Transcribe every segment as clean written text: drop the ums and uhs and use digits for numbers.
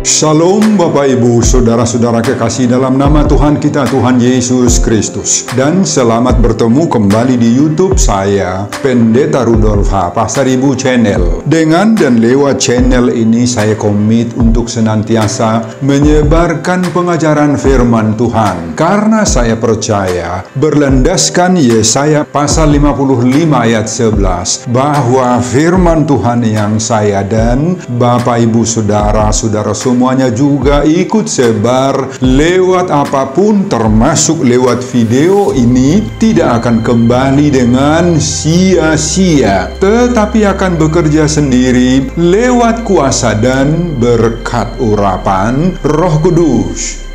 Shalom Bapak Ibu, Saudara-saudara kekasih dalam nama Tuhan kita, Tuhan Yesus Kristus. Dan selamat bertemu kembali di YouTube saya, Pendeta Rudolf H. Pasaribu Channel. Dengan dan lewat channel ini saya komit untuk senantiasa menyebarkan pengajaran firman Tuhan. Karena saya percaya, berlandaskan Yesaya pasal 55 ayat 11, bahwa firman Tuhan yang saya dan Bapak Ibu Saudara-saudara semuanya juga ikut sebar lewat apapun, termasuk lewat video ini, tidak akan kembali dengan sia-sia, tetapi akan bekerja sendiri lewat kuasa dan berkat urapan Roh Kudus.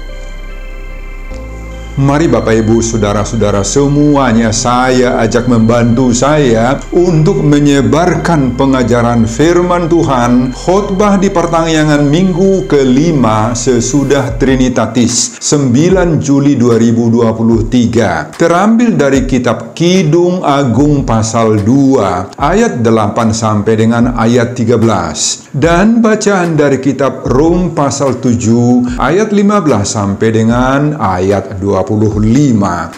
Mari Bapak Ibu Saudara-saudara semuanya, saya ajak membantu saya untuk menyebarkan pengajaran firman Tuhan, khotbah di pertangyangan minggu kelima sesudah Trinitatis 9 Juli 2023. Terambil dari kitab Kidung Agung pasal 2 ayat 8 sampai dengan ayat 13. Dan bacaan dari kitab Rom pasal 7 ayat 15 sampai dengan ayat 25.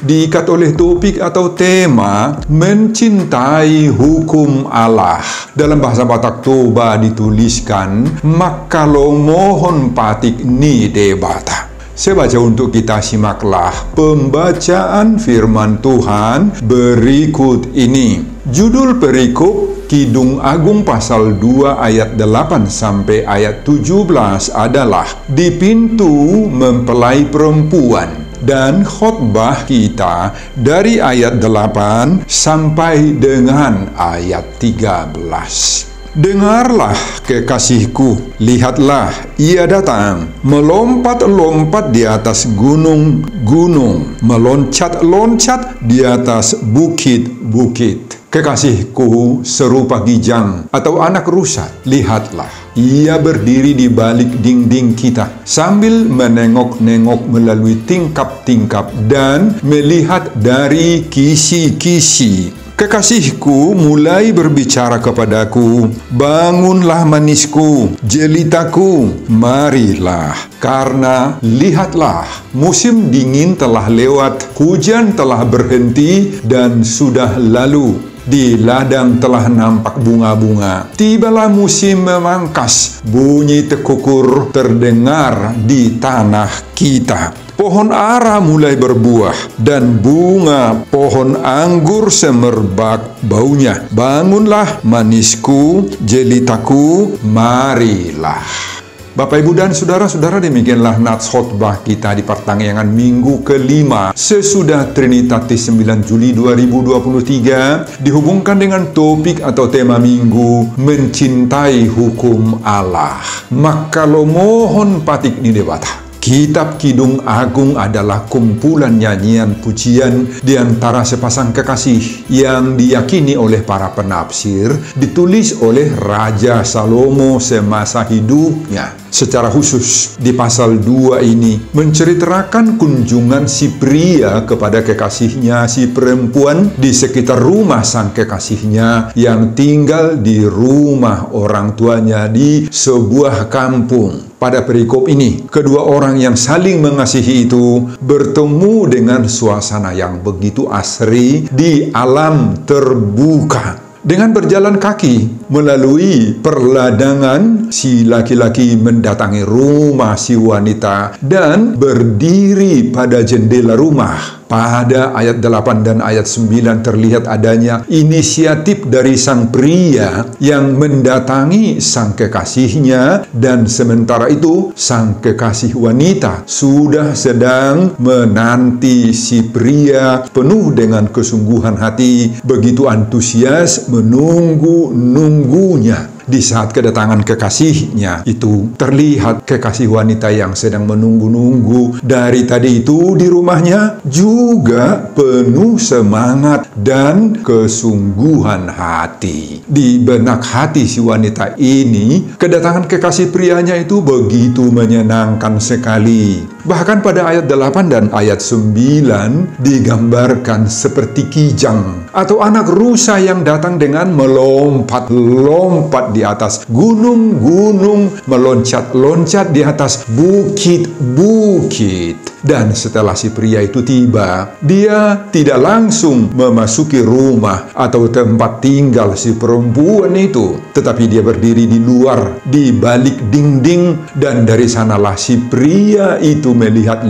Diikat oleh topik atau tema mencintai hukum Allah. Dalam bahasa Batak Toba dituliskan, "Makalo mohon patik ni debata." Saya baca untuk kita, simaklah pembacaan firman Tuhan berikut ini. Judul perikop Kidung Agung pasal 2 ayat 8 sampai ayat 17 adalah "Di pintu mempelai perempuan". Dan khotbah kita dari ayat 8 sampai dengan ayat 13. Dengarlah kekasihku, lihatlah ia datang, melompat-lompat di atas gunung-gunung, meloncat-loncat di atas bukit-bukit. Kekasihku serupa gijang atau anak rusa. Lihatlah, ia berdiri di balik dinding kita, sambil menengok-nengok melalui tingkap-tingkap dan melihat dari kisi-kisi. Kekasihku mulai berbicara kepadaku, "Bangunlah manisku, jelitaku, marilah. Karena lihatlah, musim dingin telah lewat, hujan telah berhenti dan sudah lalu. Di ladang telah nampak bunga-bunga. Tibalah musim memangkas, bunyi tekukur terdengar di tanah kita. Pohon ara mulai berbuah, dan bunga pohon anggur semerbak baunya. Bangunlah manisku, jelitaku, marilah." Bapak, Ibu, dan Saudara-saudara, demikianlah nats khotbah kita di pertangyangan minggu kelima sesudah Trinitatis 9 Juli 2023, dihubungkan dengan topik atau tema minggu mencintai hukum Allah. Makalo mohon patik ni debata. Kitab Kidung Agung adalah kumpulan nyanyian pujian di antara sepasang kekasih yang diyakini oleh para penafsir ditulis oleh Raja Salomo semasa hidupnya. Secara khusus, di pasal 2 ini menceritakan kunjungan si pria kepada kekasihnya si perempuan di sekitar rumah sang kekasihnya yang tinggal di rumah orang tuanya di sebuah kampung. Pada perikop ini, kedua orang yang saling mengasihi itu bertemu dengan suasana yang begitu asri di alam terbuka. Dengan berjalan kaki melalui perladangan, si laki-laki mendatangi rumah si wanita dan berdiri pada jendela rumah. Pada ayat 8 dan ayat 9 terlihat adanya inisiatif dari sang pria yang mendatangi sang kekasihnya, dan sementara itu sang kekasih wanita sudah sedang menanti si pria penuh dengan kesungguhan hati, begitu antusias menunggu-nunggunya. Di saat kedatangan kekasihnya itu, terlihat kekasih wanita yang sedang menunggu-nunggu dari tadi itu di rumahnya juga penuh semangat dan kesungguhan hati. Di benak hati si wanita ini, kedatangan kekasih prianya itu begitu menyenangkan sekali. Bahkan pada ayat 8 dan ayat 9 digambarkan seperti kijang atau anak rusa yang datang dengan melompat-lompat di atas gunung-gunung, meloncat-loncat di atas bukit-bukit. Dan setelah si pria itu tiba, dia tidak langsung memasuki rumah atau tempat tinggal si perempuan itu, tetapi dia berdiri di luar, di balik dinding, dan dari sanalah si pria itu melihat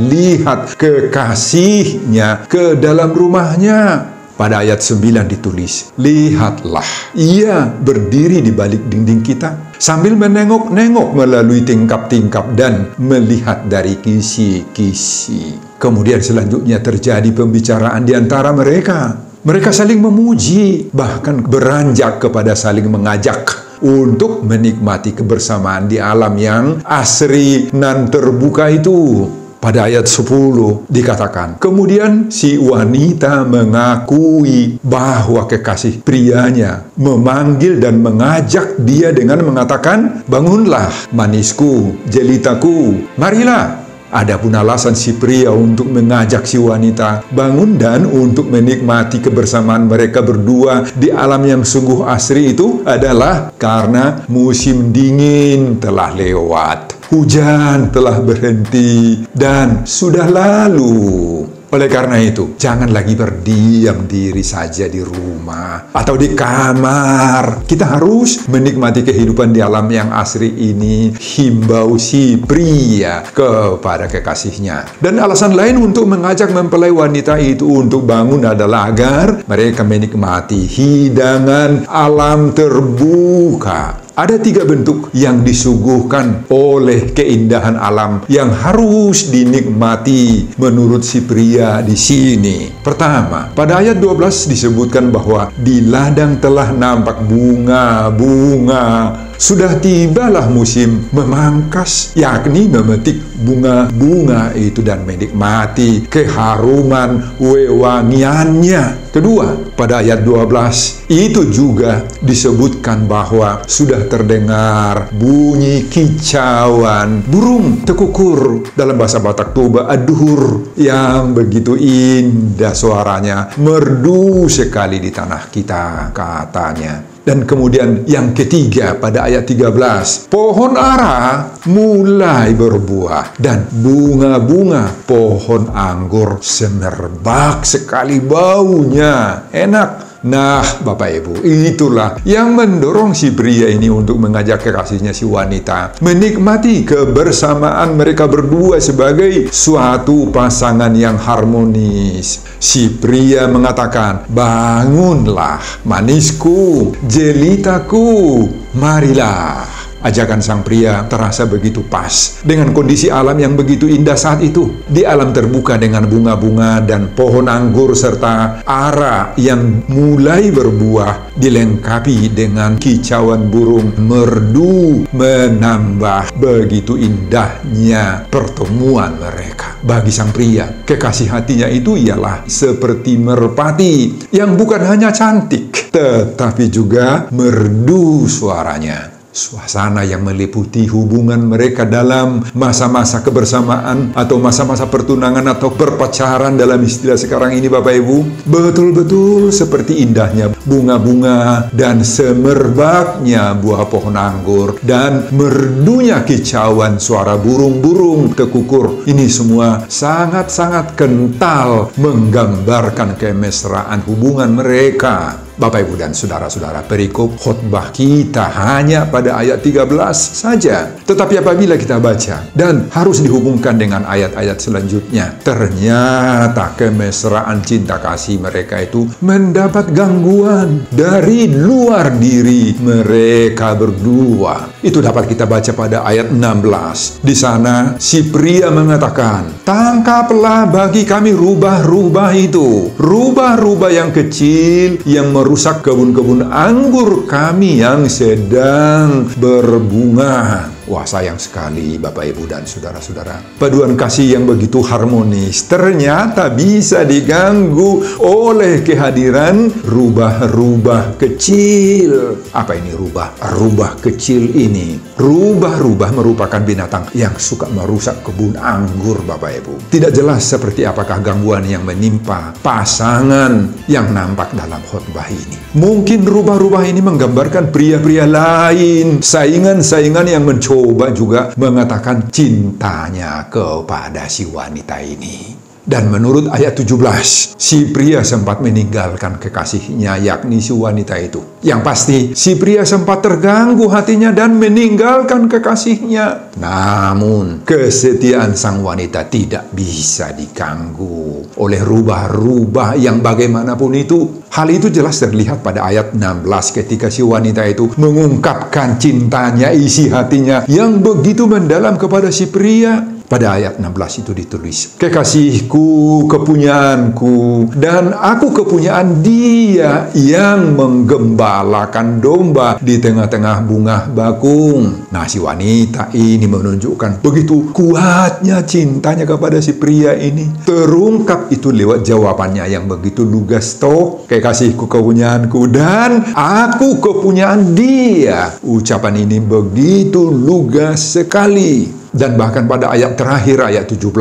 kekasihnya ke dalam rumahnya. Pada ayat 9 ditulis, lihatlah, ia berdiri di balik dinding kita, sambil menengok-nengok melalui tingkap-tingkap dan melihat dari kisi-kisi. Kemudian selanjutnya terjadi pembicaraan di antara mereka. Mereka saling memuji, bahkan beranjak kepada saling mengajak untuk menikmati kebersamaan di alam yang asri nan terbuka itu. Pada ayat 10 dikatakan, kemudian si wanita mengakui bahwa kekasih prianya memanggil dan mengajak dia dengan mengatakan, bangunlah manisku, jelitaku, marilah. Adapun alasan si pria untuk mengajak si wanita bangun dan untuk menikmati kebersamaan mereka berdua di alam yang sungguh asri itu adalah karena musim dingin telah lewat. Hujan telah berhenti dan sudah lalu. Oleh karena itu, jangan lagi berdiam diri saja di rumah atau di kamar. Kita harus menikmati kehidupan di alam yang asri ini, himbau si pria kepada kekasihnya. Dan alasan lain untuk mengajak mempelai wanita itu untuk bangun adalah agar mereka menikmati hidangan alam terbuka. Ada 3 bentuk yang disuguhkan oleh keindahan alam yang harus dinikmati menurut si pria di sini. Pertama, pada ayat 12 disebutkan bahwa di ladang telah nampak bunga-bunga. Sudah tibalah musim memangkas, yakni memetik bunga-bunga itu dan menikmati keharuman wewangiannya. Kedua, pada ayat 12 itu juga disebutkan bahwa sudah terdengar bunyi kicauan burung tekukur, dalam bahasa Batak Toba aduhur, yang begitu indah suaranya, merdu sekali di tanah kita katanya. Dan kemudian yang ketiga pada ayat 13, pohon ara mulai berbuah dan bunga-bunga pohon anggur semerbak sekali baunya, enak. Nah, Bapak Ibu, itulah yang mendorong si pria ini untuk mengajak kekasihnya si wanita menikmati kebersamaan mereka berdua sebagai suatu pasangan yang harmonis. Si pria mengatakan, bangunlah manisku, jelitaku, marilah. Ajakan sang pria terasa begitu pas dengan kondisi alam yang begitu indah saat itu. Di alam terbuka dengan bunga-bunga dan pohon anggur serta ara yang mulai berbuah, dilengkapi dengan kicauan burung merdu, menambah begitu indahnya pertemuan mereka. Bagi sang pria, kekasih hatinya itu ialah seperti merpati yang bukan hanya cantik, tetapi juga merdu suaranya. Suasana yang meliputi hubungan mereka dalam masa-masa kebersamaan atau masa-masa pertunangan atau perpacaran dalam istilah sekarang ini, Bapak Ibu, betul-betul seperti indahnya bunga-bunga dan semerbaknya buah pohon anggur dan merdunya kicauan suara burung-burung tekukur. Ini semua sangat-sangat kental menggambarkan kemesraan hubungan mereka. Bapak, Ibu, dan Saudara-saudara, perikop khotbah kita hanya pada ayat 13 saja. Tetapi apabila kita baca dan harus dihubungkan dengan ayat-ayat selanjutnya, ternyata kemesraan cinta kasih mereka itu mendapat gangguan dari luar diri mereka berdua. Itu dapat kita baca pada ayat 16. Di sana si pria mengatakan, tangkaplah bagi kami rubah-rubah itu, rubah-rubah yang kecil yang merusak kebun-kebun anggur kami yang sedang berbunga. Wah, sayang sekali Bapak, Ibu, dan Saudara-saudara. Paduan kasih yang begitu harmonis ternyata bisa diganggu oleh kehadiran rubah-rubah kecil. Apa ini rubah? Rubah kecil ini. Rubah-rubah merupakan binatang yang suka merusak kebun anggur, Bapak Ibu. Tidak jelas seperti apakah gangguan yang menimpa pasangan yang nampak dalam khotbah ini. Mungkin rubah-rubah ini menggambarkan pria-pria lain, saingan-saingan yang mencoba juga mengatakan cintanya kepada si wanita ini. Dan menurut ayat 17, si pria sempat meninggalkan kekasihnya, yakni si wanita itu. Yang pasti, si pria sempat terganggu hatinya dan meninggalkan kekasihnya. Namun, kesetiaan sang wanita tidak bisa diganggu oleh rubah-rubah yang bagaimanapun itu. Hal itu jelas terlihat pada ayat 16 ketika si wanita itu mengungkapkan cintanya, isi hatinya yang begitu mendalam kepada si pria. Pada ayat 16 itu ditulis, kekasihku, kepunyaanku, dan aku kepunyaan dia yang menggembalakan domba di tengah-tengah bunga bakung. Nah, si wanita ini menunjukkan begitu kuatnya cintanya kepada si pria ini. Terungkap itu lewat jawabannya yang begitu lugas, toh, kekasihku, kepunyaanku, dan aku kepunyaan dia. Ucapan ini begitu lugas sekali. Dan bahkan pada ayat terakhir, ayat 17,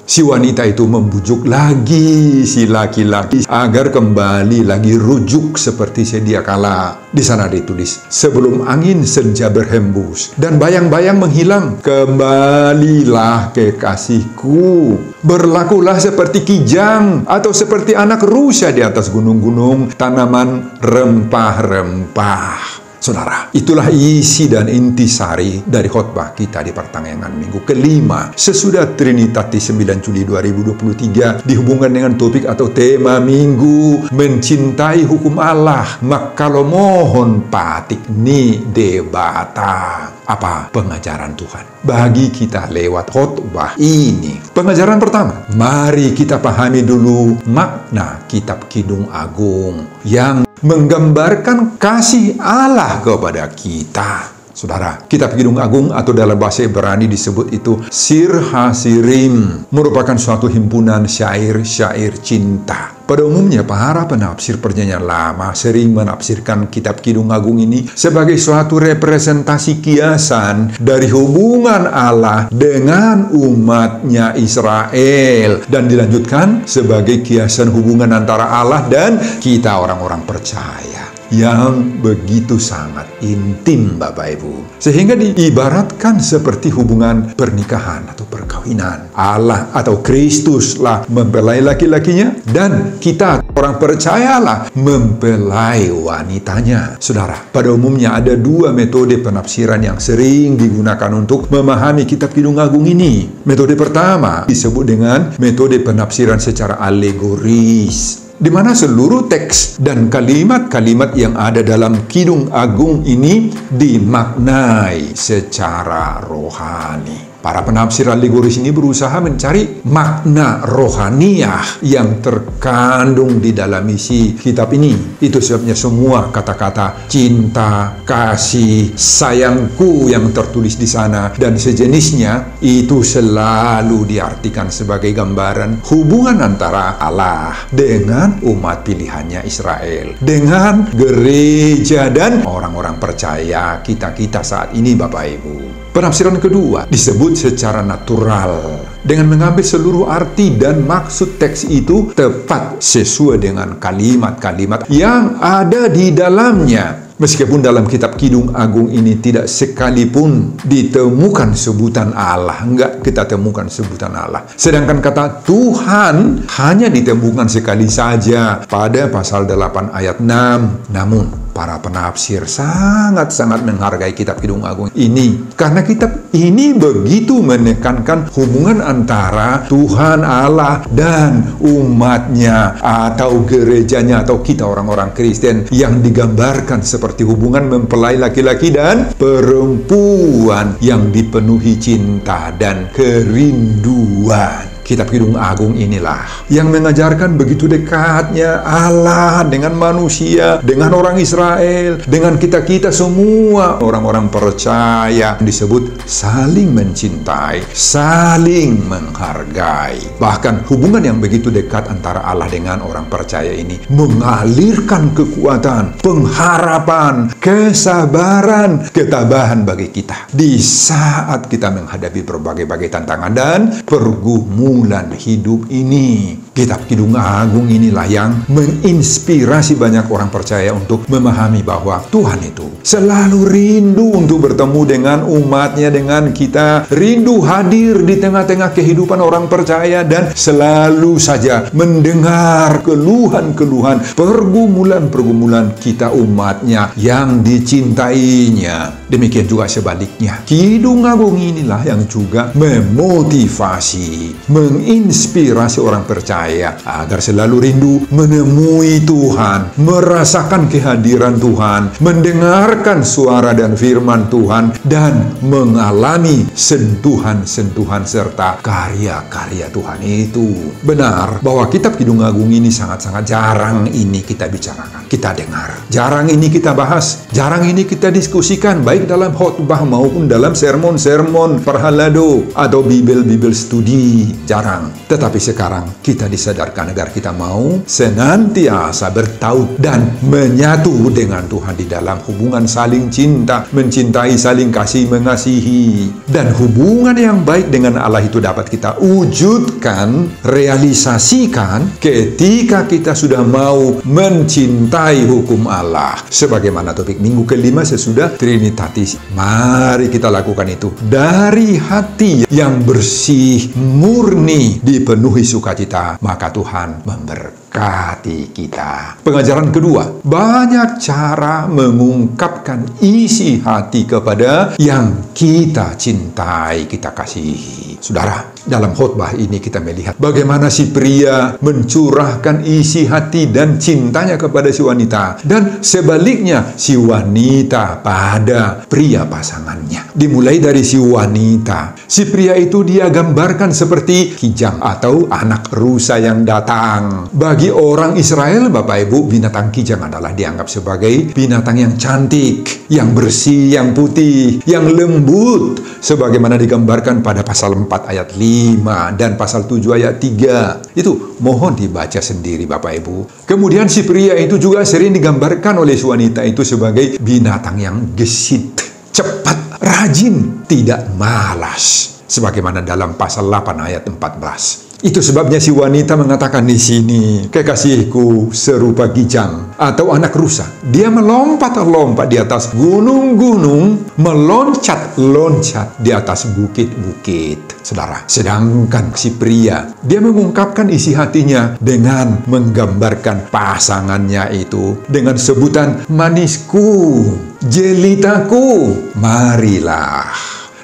si wanita itu membujuk lagi si laki-laki agar kembali lagi rujuk seperti sedia kala. Di sana ditulis, sebelum angin senja berhembus dan bayang-bayang menghilang, kembalilah kekasihku. Berlakulah seperti kijang atau seperti anak rusa di atas gunung-gunung, tanaman rempah-rempah. Saudara, itulah isi dan intisari dari khotbah kita di pertengahan minggu kelima sesudah Trinitatis 9 Juli 2023 dihubungkan dengan topik atau tema minggu mencintai hukum Allah. Maka lo mohon patik ni debata. Apa pengajaran Tuhan bagi kita lewat khotbah ini? Pengajaran pertama, mari kita pahami dulu makna Kitab Kidung Agung yang menggambarkan kasih Allah kepada kita. Saudara, Kitab Kidung Agung atau dalam bahasa Ibrani disebut itu Sir Hasirim, merupakan suatu himpunan syair-syair cinta. Pada umumnya, para penafsir perjanjian lama sering menafsirkan Kitab Kidung Agung ini sebagai suatu representasi kiasan dari hubungan Allah dengan umatnya Israel, dan dilanjutkan sebagai kiasan hubungan antara Allah dan kita orang-orang percaya yang begitu sangat intim, Bapak Ibu, sehingga diibaratkan seperti hubungan pernikahan atau perkawinan. Allah atau Kristuslah mempelai laki-lakinya, dan kita orang percayalah mempelai wanitanya. Saudara, pada umumnya ada dua metode penafsiran yang sering digunakan untuk memahami Kitab Kidung Agung ini. Metode pertama disebut dengan metode penafsiran secara alegoris, di mana seluruh teks dan kalimat-kalimat yang ada dalam Kidung Agung ini dimaknai secara rohani. Para penafsir alegoris ini berusaha mencari makna rohaniah yang terkandung di dalam isi kitab ini. Itu sebabnya semua kata-kata cinta, kasih, sayangku yang tertulis di sana dan sejenisnya itu selalu diartikan sebagai gambaran hubungan antara Allah dengan umat pilihannya Israel, dengan gereja dan orang-orang percaya kita-kita saat ini, Bapak Ibu. Penafsiran kedua disebut secara natural, dengan mengambil seluruh arti dan maksud teks itu tepat sesuai dengan kalimat-kalimat yang ada di dalamnya. Meskipun dalam Kitab Kidung Agung ini tidak sekalipun ditemukan sebutan Allah, enggak kita temukan sebutan Allah. Sedangkan kata Tuhan hanya ditemukan sekali saja pada pasal 8 ayat 6. Namun, para penafsir sangat-sangat menghargai Kitab Kidung Agung ini karena kitab ini begitu menekankan hubungan antara Tuhan Allah dan umatnya atau gerejanya atau kita orang-orang Kristen yang digambarkan seperti hubungan mempelai laki-laki dan perempuan yang dipenuhi cinta dan kerinduan. Kitab Kidung Agung inilah yang mengajarkan begitu dekatnya Allah dengan manusia, dengan orang Israel, dengan kita-kita semua orang-orang percaya. Disebut saling mencintai, saling menghargai. Bahkan hubungan yang begitu dekat antara Allah dengan orang percaya ini mengalirkan kekuatan, pengharapan, kesabaran, ketabahan bagi kita di saat kita menghadapi berbagai-bagai tantangan dan pergumulan hidup ini. Kitab Kidung Agung inilah yang menginspirasi banyak orang percaya untuk memahami bahwa Tuhan itu selalu rindu untuk bertemu dengan umatnya, dengan kita, rindu hadir di tengah-tengah kehidupan orang percaya dan selalu saja mendengar keluhan-keluhan, pergumulan-pergumulan kita umatnya yang dicintainya. Demikian juga sebaliknya. Kidung Agung inilah yang juga memotivasi, menginspirasi orang percaya agar selalu rindu menemui Tuhan, merasakan kehadiran Tuhan, mendengarkan suara dan firman Tuhan, dan mengalami sentuhan-sentuhan serta karya-karya Tuhan itu. Benar bahwa kitab Kidung Agung ini sangat-sangat jarang ini kita bicarakan, kita dengar. Jarang ini kita bahas, jarang ini kita diskusikan, baik dalam khotbah maupun dalam sermon-sermon perhalado atau Bibel studi. Jarang. Tetapi sekarang kita disadarkan agar kita mau senantiasa bertaut dan menyatu dengan Tuhan di dalam hubungan saling cinta, mencintai, saling kasih, mengasihi. Dan hubungan yang baik dengan Allah itu dapat kita wujudkan, realisasikan ketika kita sudah mau mencintai hukum Allah. Sebagaimana topik minggu kelima sesudah Trinitatis. Mari kita lakukan itu dari hati yang bersih, murni, dipenuhi sukacita, maka Tuhan memberkati kita. Pengajaran kedua, banyak cara mengungkapkan isi hati kepada yang kita cintai, kita kasihi. Saudara, dalam khotbah ini kita melihat bagaimana si pria mencurahkan isi hati dan cintanya kepada si wanita, dan sebaliknya si wanita pada pria pasangannya. Dimulai dari si wanita. Si pria itu dia gambarkan seperti kijang atau anak rusa yang datang. Bagi orang Israel, Bapak Ibu, binatang kijang adalah dianggap sebagai binatang yang cantik, yang bersih, yang putih, yang lembut, sebagaimana digambarkan pada pasal 4 ayat 5 dan pasal 7 ayat 3. Itu mohon dibaca sendiri Bapak Ibu. Kemudian si pria itu juga sering digambarkan oleh si wanita itu sebagai binatang yang gesit, cepat, rajin, tidak malas, sebagaimana dalam pasal 8 ayat 14. Itu sebabnya si wanita mengatakan di sini, kekasihku serupa kijang atau anak rusa. Dia melompat-lompat di atas gunung-gunung, meloncat-loncat di atas bukit-bukit. Saudara, sedangkan si pria, dia mengungkapkan isi hatinya dengan menggambarkan pasangannya itu dengan sebutan manisku, jelitaku, marilah.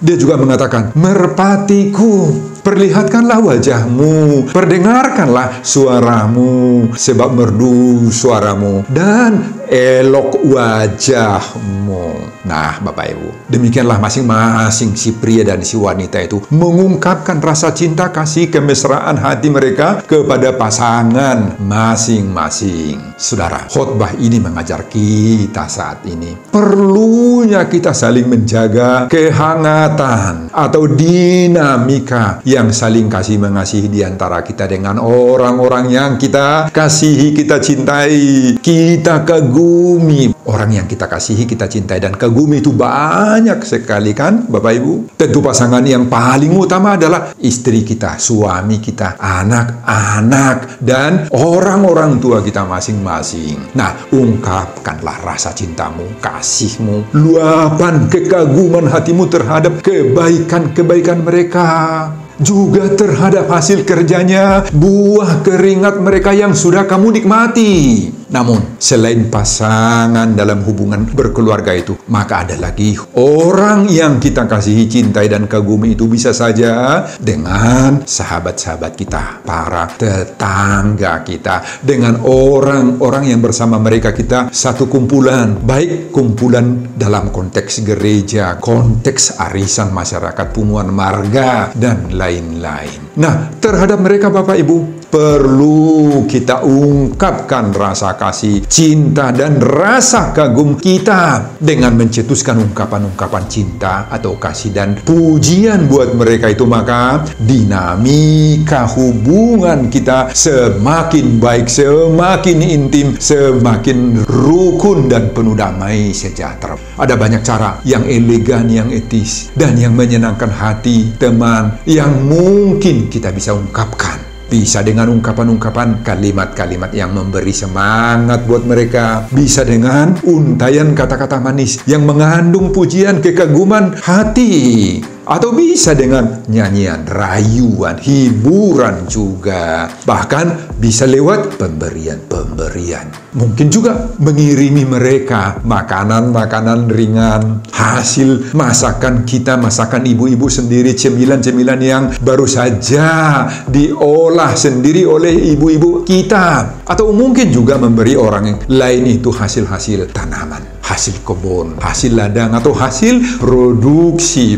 Dia juga mengatakan, merpatiku, perlihatkanlah wajahmu, perdengarkanlah suaramu, sebab merdu suaramu, dan elok wajahmu. Nah, Bapak Ibu, demikianlah masing-masing si pria dan si wanita itu mengungkapkan rasa cinta, kasih, kemesraan hati mereka kepada pasangan masing-masing. Saudara, khotbah ini mengajar kita saat ini perlunya kita saling menjaga kehangatan atau dinamika yang saling kasih mengasihi di antara kita dengan orang-orang yang kita kasihi, kita cintai, kita kagumi. Orang yang kita kasihi, kita cintai, dan kagumi itu banyak sekali kan Bapak Ibu. Tentu pasangan yang paling utama adalah istri kita, suami kita, anak-anak, dan orang-orang tua kita masing-masing. Nah, ungkapkanlah rasa cintamu, kasihmu, luapan kekaguman hatimu terhadap kebaikan-kebaikan mereka, juga terhadap hasil kerjanya, buah keringat mereka yang sudah kamu nikmati. Namun, selain pasangan dalam hubungan berkeluarga itu, maka ada lagi orang yang kita kasihi, cintai, dan kagumi itu bisa saja dengan sahabat-sahabat kita, para tetangga kita, dengan orang-orang yang bersama mereka kita satu kumpulan, baik kumpulan dalam konteks gereja, konteks arisan masyarakat, punguan marga, dan lain-lain. Nah, terhadap mereka Bapak Ibu, perlu kita ungkapkan rasa kasih, cinta, dan rasa kagum kita dengan mencetuskan ungkapan-ungkapan cinta atau kasih dan pujian buat mereka itu. Maka dinamika hubungan kita semakin baik, semakin intim, semakin rukun dan penuh damai sejahtera. Ada banyak cara yang elegan, yang etis, dan yang menyenangkan hati teman yang mungkin kita bisa ungkapkan. Bisa dengan ungkapan-ungkapan, kalimat-kalimat yang memberi semangat buat mereka. Bisa dengan untayan kata-kata manis yang mengandung pujian, kekaguman hati. Atau bisa dengan nyanyian, rayuan, hiburan juga. Bahkan bisa lewat pemberian-pemberian. Mungkin juga mengirimi mereka makanan-makanan ringan, hasil masakan kita, masakan ibu-ibu sendiri, cemilan-cemilan yang baru saja diolah sendiri oleh ibu-ibu kita. Atau mungkin juga memberi orang yang lain itu hasil-hasil tanaman, hasil kebun, hasil ladang, atau hasil produksi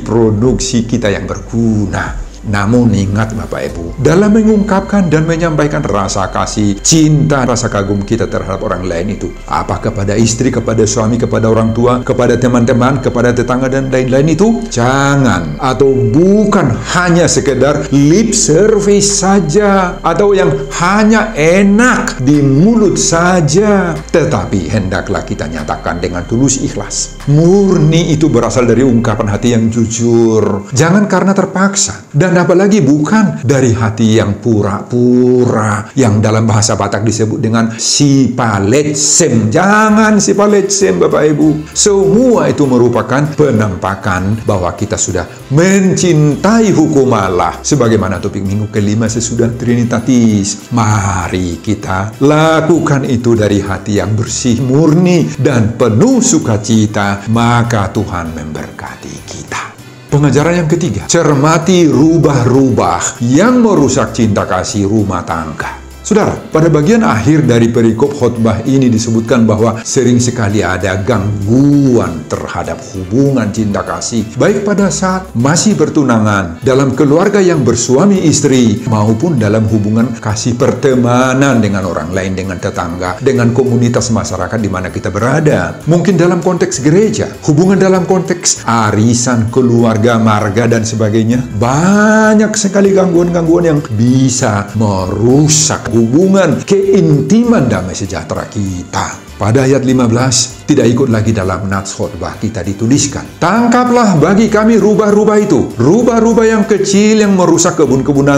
kita yang berguna. Namun ingat Bapak Ibu, dalam mengungkapkan dan menyampaikan rasa kasih, cinta, rasa kagum kita terhadap orang lain itu, apa kepada istri, kepada suami, kepada orang tua, kepada teman-teman, kepada tetangga, dan lain-lain itu, jangan atau bukan hanya sekedar lip service saja, atau yang hanya enak di mulut saja, tetapi hendaklah kita nyatakan dengan tulus ikhlas. Murni itu berasal dari ungkapan hati yang jujur, jangan karena terpaksa. Dan apalagi bukan dari hati yang pura-pura, yang dalam bahasa Batak disebut dengan sipaletsem. Jangan sipaletsem Bapak Ibu. Semua itu merupakan penampakan bahwa kita sudah mencintai hukum Allah. Sebagaimana topik minggu kelima sesudah Trinitatis. Mari kita lakukan itu dari hati yang bersih, murni, dan penuh sukacita. Maka Tuhan memberkati kita. Pengajaran yang ketiga, cermati rubah-rubah yang merusak cinta kasih rumah tangga. Saudara, pada bagian akhir dari perikop khotbah ini disebutkan bahwa sering sekali ada gangguan terhadap hubungan cinta kasih, baik pada saat masih bertunangan, dalam keluarga yang bersuami istri, maupun dalam hubungan kasih pertemanan dengan orang lain, dengan tetangga, dengan komunitas masyarakat di mana kita berada. Mungkin dalam konteks gereja, hubungan dalam konteks arisan, keluarga, marga, dan sebagainya. Banyak sekali gangguan-gangguan yang bisa merusak hubungan keintiman damai sejahtera kita. Pada ayat 15, tidak ikut lagi dalam nats khotbah kita dituliskan, tangkaplah bagi kami rubah-rubah itu, rubah-rubah yang kecil yang merusak kebun-kebun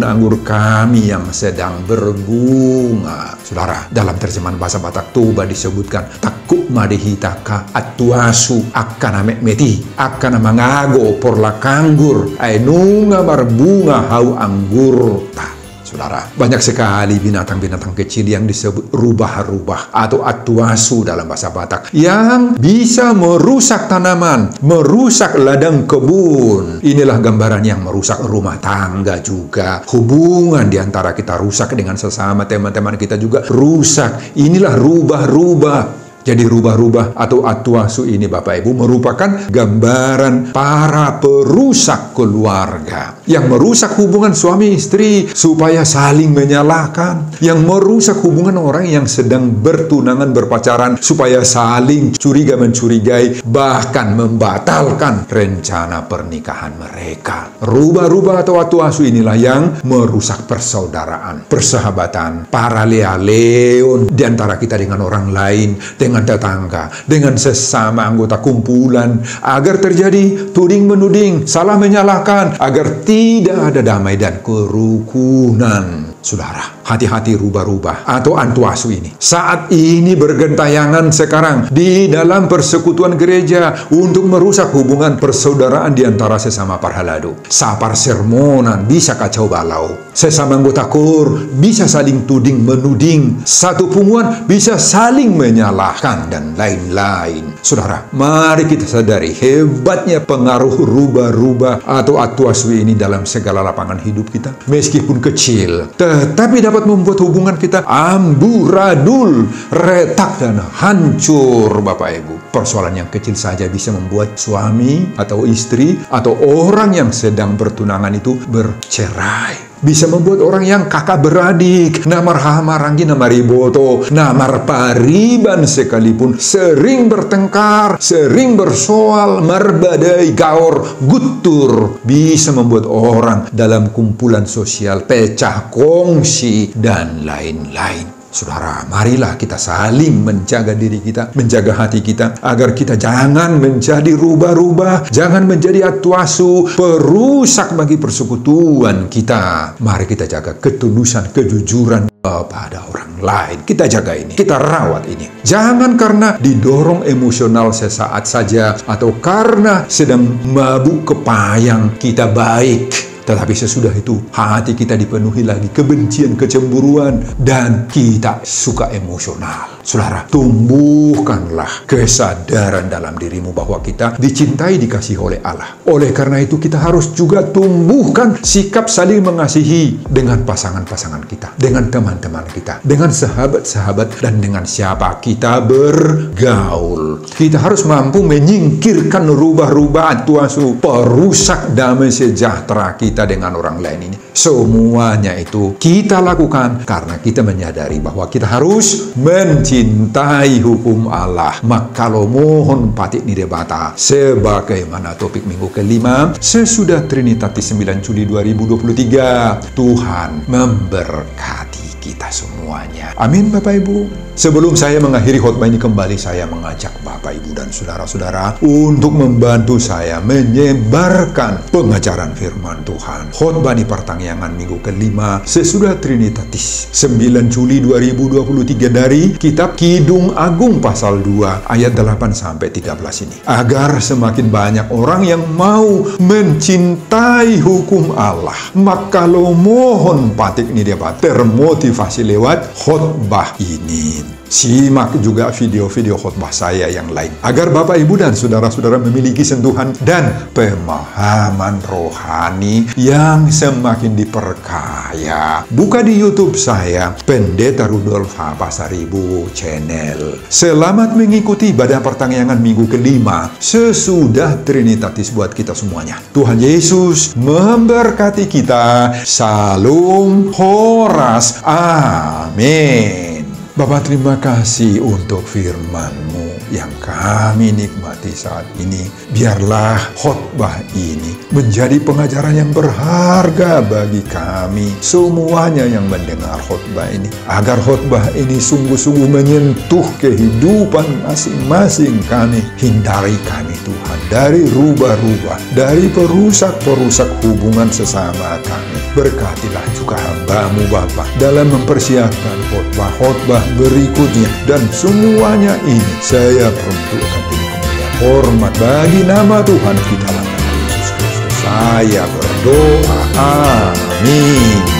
anggur kami yang sedang berbunga. Saudara, dalam terjemahan bahasa Batak Toba disebutkan, takuk madehitaka atuasu akana meti, akana mangago porla kanggur, ainunga berbunga hau anggur ta. Saudara, banyak sekali binatang-binatang kecil yang disebut rubah-rubah atau atuasu dalam bahasa Batak yang bisa merusak tanaman, merusak ladang kebun. Inilah gambaran yang merusak rumah tangga juga. Hubungan di antara kita rusak dengan sesama teman-teman kita juga rusak. Inilah rubah-rubah. Jadi rubah-rubah atau atuasu ini Bapak Ibu merupakan gambaran para perusak keluarga. Yang merusak hubungan suami istri supaya saling menyalahkan. Yang merusak hubungan orang yang sedang bertunangan berpacaran supaya saling curiga-mencurigai, bahkan membatalkan rencana pernikahan mereka. Rubah-rubah atau atuasu inilah yang merusak persaudaraan, persahabatan, paralealeon di antara kita dengan orang lain, dengan tetangga, dengan sesama anggota kumpulan, agar terjadi tuding-menuding, salah menyalahkan, agar tidak ada damai dan kerukunan. Saudara, hati-hati rubah-rubah atau antuasu ini. Saat ini bergentayangan sekarang di dalam persekutuan gereja untuk merusak hubungan persaudaraan di antara sesama parhalado. Sapar sermonan bisa kacau balau. Sesama anggota KOR bisa saling tuding menuding. Satu punguan bisa saling menyalahkan dan lain-lain. Saudara, mari kita sadari hebatnya pengaruh rubah-rubah atau antuasu ini dalam segala lapangan hidup kita. Meskipun kecil, tetapi dapat membuat hubungan kita amburadul, retak dan hancur, Bapak Ibu. Persoalan yang kecil saja bisa membuat suami atau istri atau orang yang sedang bertunangan itu bercerai. Bisa membuat orang yang kakak beradik, namar hamarangi, namar riboto, namar pariban sekalipun sering bertengkar, sering bersoal, marbadai, gaor, gutur. Bisa membuat orang dalam kumpulan sosial pecah kongsi dan lain-lain. Saudara, marilah kita saling menjaga diri kita, menjaga hati kita, agar kita jangan menjadi rubah-rubah, jangan menjadi antuasu, perusak bagi persekutuan kita. Mari kita jaga ketulusan, kejujuran pada orang lain. Kita jaga ini, kita rawat ini. Jangan karena didorong emosional sesaat saja, atau karena sedang mabuk kepayang kita baik. Tetapi sesudah itu, hati kita dipenuhi lagi kebencian, kecemburuan, dan kita suka emosional. Saudara, tumbuhkanlah kesadaran dalam dirimu bahwa kita dicintai, dikasihi oleh Allah. Oleh karena itu, kita harus juga tumbuhkan sikap saling mengasihi dengan pasangan-pasangan kita, dengan teman-teman kita, dengan sahabat-sahabat, dan dengan siapa kita bergaul. Kita harus mampu menyingkirkan rubah-rubah antuasu, perusak damai sejahtera kita dengan orang lain ini. Semuanya itu kita lakukan karena kita menyadari bahwa kita harus mencintai hukum Allah. Maka lo mohon patik nidebata sebagaimana topik minggu kelima sesudah Trinitatis 9 Juli 2023. Tuhan memberkati kita semuanya. Amin, Bapak Ibu. Sebelum saya mengakhiri khotbah ini kembali, saya mengajak Bapak Ibu dan saudara-saudara untuk membantu saya menyebarkan pengajaran firman Tuhan. Khotbah di pertangyangan minggu kelima sesudah Trinitatis 9 Juli 2023 dari kitab Kidung Agung pasal 2 ayat 8-13 ini. Agar semakin banyak orang yang mau mencintai hukum Allah, maka lo mohon patik ini dapat termotivasi lewat khotbah ini. Simak juga video-video khotbah saya yang lain, agar Bapak, Ibu, dan saudara-saudara memiliki sentuhan dan pemahaman rohani yang semakin diperkaya. Buka di YouTube saya, Pendeta Rudolf H. Pasaribu Channel. Selamat mengikuti ibadah pertangyangan minggu kelima sesudah Trinitatis buat kita semuanya. Tuhan Yesus memberkati kita. Salam Horas. Amin. Bapak, terima kasih untuk firman-Mu yang kami nikmati saat ini. Biarlah khotbah ini menjadi pengajaran yang berharga bagi kami semuanya yang mendengar khotbah ini, agar khotbah ini sungguh-sungguh menyentuh kehidupan masing-masing kami. Hindari kami, Tuhan, dari rubah-rubah, dari perusak-perusak hubungan sesama kami. Berkatilah juga hamba-Mu, Bapa, dalam mempersiapkan khotbah-khotbah berikutnya, dan semuanya ini saya peruntukkan diri kemuliaan hormat bagi nama Tuhan kita, Yesus Kristus. Saya berdoa, amin.